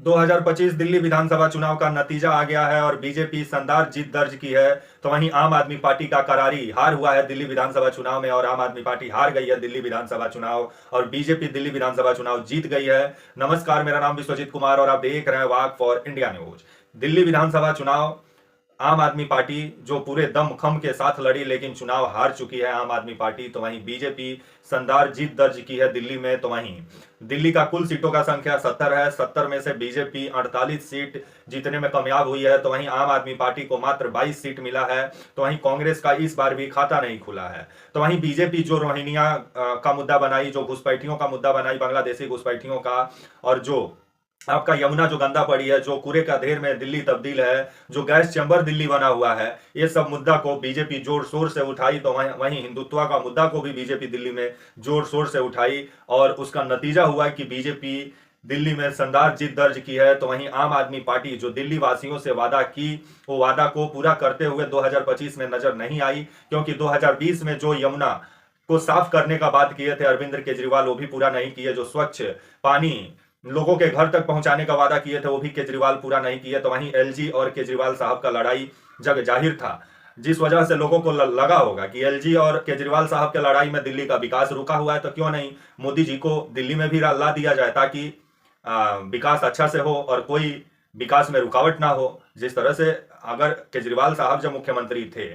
2025 दिल्ली विधानसभा चुनाव का नतीजा आ गया है और बीजेपी शानदार जीत दर्ज की है। तो वहीं आम आदमी पार्टी का करारी हार हुआ है दिल्ली विधानसभा चुनाव में और आम आदमी पार्टी हार गई है दिल्ली विधानसभा चुनाव और बीजेपी दिल्ली विधानसभा चुनाव जीत गई है। नमस्कार, मेरा नाम विश्वजीत कुमार और आप देख रहे हैं वाक फॉर इंडिया न्यूज। दिल्ली विधानसभा चुनाव आम आदमी पार्टी जो पूरे दमखम के साथ लड़ी लेकिन चुनाव हार चुकी है आम आदमी पार्टी। तो वहीं बीजेपी शानदार जीत दर्ज की है दिल्ली में। तो वहीं दिल्ली का कुल सीटों का संख्या 70 है। 70 में से बीजेपी 48 सीट जीतने में कामयाब हुई है। तो वहीं आम आदमी पार्टी को मात्र 22 सीट मिला है। तो वहीं कांग्रेस का इस बार भी खाता नहीं खुला है। तो वहीं बीजेपी जो रोहिंग्या का मुद्दा बनाई, जो घुसपैठियों का मुद्दा बनाई, बांग्लादेशी घुसपैठियों का, और जो आपका यमुना जो गंदा पड़ी है, जो कूड़े का ढेर में दिल्ली तब्दील है, जो गैस चैम्बर दिल्ली बना हुआ है, ये सब मुद्दा को बीजेपी जोर शोर से उठाई। तो वहीं हिंदुत्व का मुद्दा को भी बीजेपी दिल्ली में जोर शोर से उठाई और उसका नतीजा हुआ कि बीजेपी दिल्ली में शानदार जीत दर्ज की है। तो वहीं आम आदमी पार्टी जो दिल्ली वासियों से वादा की, वो वादा को पूरा करते हुए 2025 में नजर नहीं आई, क्योंकि 2020 में जो यमुना को साफ करने का बात किए थे अरविंद केजरीवाल, वो भी पूरा नहीं किए। जो स्वच्छ पानी लोगों के घर तक पहुंचाने का वादा किए थे, वो भी केजरीवाल पूरा नहीं किए। तो वहीं एलजी और केजरीवाल साहब का लड़ाई जग जाहिर था, जिस वजह से लोगों को लगा होगा कि एलजी और केजरीवाल साहब के लड़ाई में दिल्ली का विकास रुका हुआ है। तो क्यों नहीं मोदी जी को दिल्ली में भी ला दिया जाए, ताकि विकास अच्छा से हो और कोई विकास में रुकावट ना हो। जिस तरह से अगर केजरीवाल साहब जब मुख्यमंत्री थे,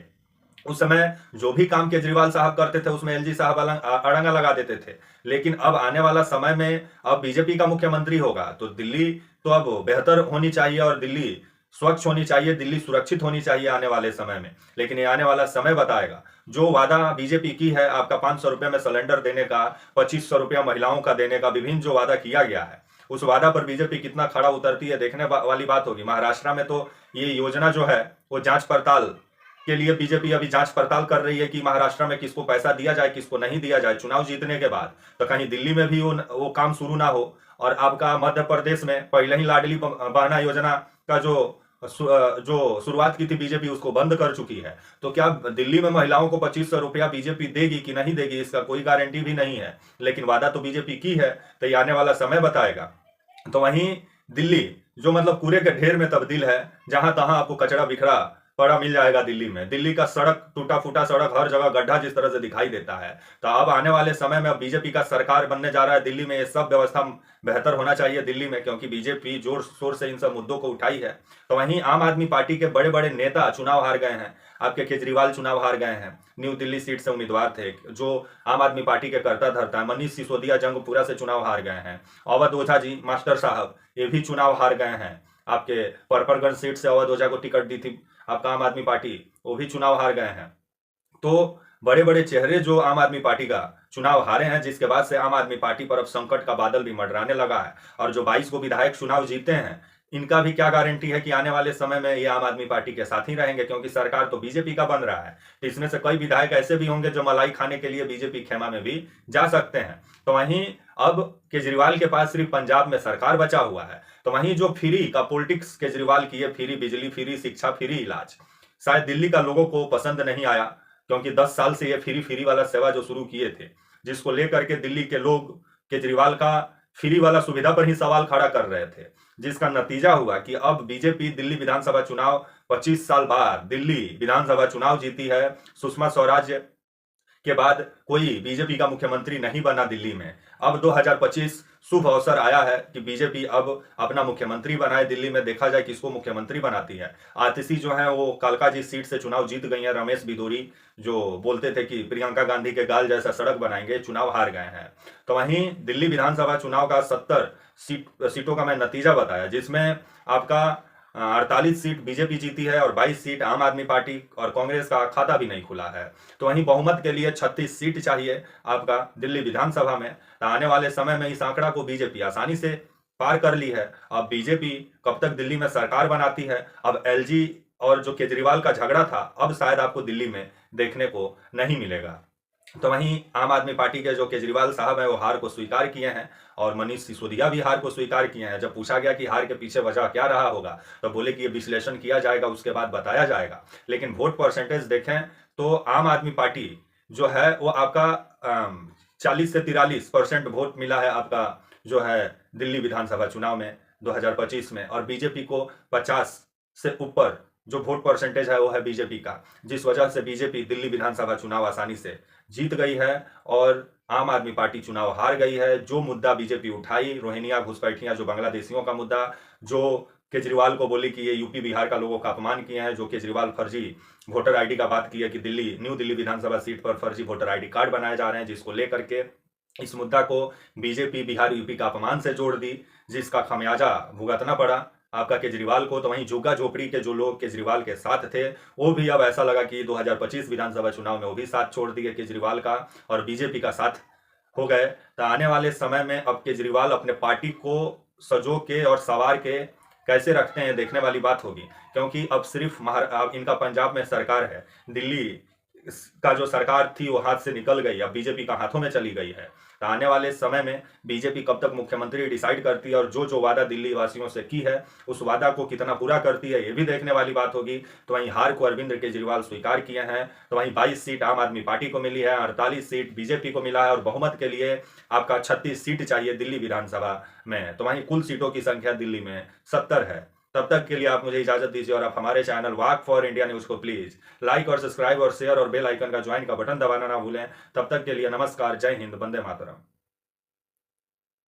उस समय जो भी काम केजरीवाल साहब करते थे उसमें एलजी साहब अड़ंगा लगा देते थे। लेकिन अब आने वाला समय में अब बीजेपी का मुख्यमंत्री होगा, तो दिल्ली तो अब बेहतर होनी चाहिए और दिल्ली स्वच्छ होनी चाहिए, दिल्ली सुरक्षित होनी चाहिए आने वाले समय में। लेकिन ये आने वाला समय बताएगा। जो वादा बीजेपी की है, आपका 500 रुपये में सिलेंडर देने का, 2500 रुपया महिलाओं का देने का, विभिन्न जो वादा किया गया है, उस वादा पर बीजेपी कितना खड़ा उतरती है देखने वाली बात होगी। महाराष्ट्र में तो ये योजना जो है वो जांच पड़ताल के लिए बीजेपी अभी जांच पड़ताल कर रही है कि महाराष्ट्र में किसको पैसा दिया जाए, किसको नहीं दिया जाए चुनाव जीतने के बाद। तो कहीं दिल्ली में भी वो काम शुरू ना हो। और आपका मध्य प्रदेश में पहले ही लाडली बहना योजना का जो शुरुआत की थी बीजेपी, उसको बंद कर चुकी है। तो क्या दिल्ली में महिलाओं को 2500 रुपया बीजेपी देगी कि नहीं देगी, इसका कोई गारंटी भी नहीं है। लेकिन वादा तो बीजेपी की है, तो ये आने वाला समय बताएगा। तो वहीं दिल्ली जो मतलब कूड़े के ढेर में तब्दील है, जहां तहां आपको कचरा बिखरा पड़ा मिल जाएगा दिल्ली में। दिल्ली का सड़क, टूटा फूटा सड़क, हर जगह गड्ढा जिस तरह से दिखाई देता है। तो अब आने वाले समय में अब बीजेपी का सरकार बनने जा रहा है दिल्ली में, ये सब व्यवस्था बेहतर होना चाहिए दिल्ली में, क्योंकि बीजेपी जोर शोर से इन सब मुद्दों को उठाई है। तो वहीं आम आदमी पार्टी के बड़े बड़े नेता चुनाव हार गए हैं। आपके केजरीवाल चुनाव हार गए हैं, न्यू दिल्ली सीट से उम्मीदवार थे जो आम आदमी पार्टी के करता धरता है। मनीष सिसोदिया जंगपुरा से चुनाव हार गए हैं। अवध ओझा जी मास्टर साहब, ये भी चुनाव हार गए हैं। आपके परपरगंज सीट से अवध ओझा को टिकट दी थी आपका आम आदमी पार्टी, वो भी चुनाव हार गए हैं। तो बड़े बड़े चेहरे जो आम आदमी पार्टी का चुनाव हारे हैं, जिसके बाद से आम आदमी पार्टी पर अब संकट का बादल भी मंडराने लगा है। और जो 22 को विधायक चुनाव जीते हैं, इनका भी क्या गारंटी है कि आने वाले समय में ये आम आदमी पार्टी के साथ ही रहेंगे, क्योंकि सरकार तो बीजेपी का बन रहा है। तो इसमें से कई विधायक ऐसे भी होंगे जो मलाई खाने के लिए बीजेपी खेमा में भी जा सकते हैं। तो वहीं अब केजरीवाल के पास सिर्फ पंजाब में सरकार बचा हुआ है। तो वहीं जो फ्री का पॉलिटिक्स केजरीवाल की है, फ्री बिजली, फ्री शिक्षा, फ्री इलाज, शायद दिल्ली का लोगों को पसंद नहीं आया, क्योंकि 10 साल से ये फ्री फ्री वाला सेवा जो शुरू किए थे, जिसको लेकर के दिल्ली के लोग केजरीवाल का फ्री वाला सुविधा पर ही सवाल खड़ा कर रहे थे। जिसका नतीजा हुआ कि अब बीजेपी दिल्ली विधानसभा चुनाव 25 साल बाद दिल्ली विधानसभा चुनाव जीती है। सुषमा स्वराज के बाद कोई बीजेपी का मुख्यमंत्री नहीं बना दिल्ली में। अब 2025 शुभ अवसर आया है कि बीजेपी अब अपना मुख्यमंत्री बनाए दिल्ली में। देखा जाए किसको मुख्यमंत्री बनाती है। आतिशी जो है वो कालका जी सीट से चुनाव जीत गई है। रमेश बिदूरी जो बोलते थे कि प्रियंका गांधी के गाल जैसा सड़क बनाएंगे, चुनाव हार गए हैं। तो वहीं दिल्ली विधानसभा चुनाव का 70 सीटों का मैं नतीजा बताया, जिसमें आपका 48 सीट बीजेपी जीती है और 22 सीट आम आदमी पार्टी और कांग्रेस का खाता भी नहीं खुला है। तो वहीं बहुमत के लिए 36 सीट चाहिए आपका दिल्ली विधानसभा में। तो आने वाले समय में इस आंकड़ा को बीजेपी आसानी से पार कर ली है। अब बीजेपी कब तक दिल्ली में सरकार बनाती है। अब एलजी और जो केजरीवाल का झगड़ा था, अब शायद आपको दिल्ली में देखने को नहीं मिलेगा। तो वहीं आम आदमी पार्टी के जो केजरीवाल साहब हैं वो हार को स्वीकार किए हैं और मनीष सिसोदिया भी हार को स्वीकार किए हैं। जब पूछा गया कि हार के पीछे वजह क्या रहा होगा, तो बोले कि ये विश्लेषण किया जाएगा, उसके बाद बताया जाएगा। लेकिन वोट परसेंटेज देखें तो आम आदमी पार्टी जो है वो आपका 40 से 43% वोट मिला है आपका जो है दिल्ली विधानसभा चुनाव में 2025 में, और बीजेपी को 50 से ऊपर जो वोट परसेंटेज है वो है बीजेपी का, जिस वजह से बीजेपी दिल्ली विधानसभा चुनाव आसानी से जीत गई है और आम आदमी पार्टी चुनाव हार गई है। जो मुद्दा बीजेपी उठाई, रोहिंग्या घुसपैठियां, जो बांग्लादेशियों का मुद्दा, जो केजरीवाल को बोली कि ये यूपी बिहार का लोगों का अपमान किए हैं, जो केजरीवाल फर्जी वोटर आईडी का बात की है कि न्यू दिल्ली विधानसभा सीट पर फर्जी वोटर आईडी कार्ड बनाए जा रहे हैं, जिसको लेकर के इस मुद्दा को बीजेपी बिहार यूपी का अपमान से जोड़ दी, जिसका खमियाजा भुगतना पड़ा आपका केजरीवाल को। तो वहीं झुग्गा झोपड़ी के जो लोग केजरीवाल के साथ थे, वो भी अब ऐसा लगा कि 2025 विधानसभा चुनाव में वो भी साथ छोड़ दिए केजरीवाल का और बीजेपी का साथ हो गए। तो आने वाले समय में अब केजरीवाल अपने पार्टी को सजो के और सवार के कैसे रखते हैं देखने वाली बात होगी, क्योंकि अब सिर्फ अब इनका पंजाब में सरकार है, दिल्ली का जो सरकार थी वो हाथ से निकल गई, अब बीजेपी का हाथों में चली गई है। तो आने वाले समय में बीजेपी कब तक मुख्यमंत्री डिसाइड करती है और जो जो वादा दिल्ली वासियों से की है उस वादा को कितना पूरा करती है, ये भी देखने वाली बात होगी। तो वहीं हार को अरविंद केजरीवाल स्वीकार किए हैं। तो वहीं 22 सीट आम आदमी पार्टी को मिली है, 48 सीट बीजेपी को मिला है और बहुमत के लिए आपका 36 सीट चाहिए दिल्ली विधानसभा में। तो वहीं कुल सीटों की संख्या दिल्ली में 70 है। तब तक के लिए आप मुझे इजाजत दीजिए और आप हमारे channel walk for India news को प्लीज लाइक और सब्सक्राइब और शेयर और बेल आइकन का ज्वाइन का बटन दबाना ना भूलें। तब तक के लिए नमस्कार, जय हिंद, वंदे मातरम।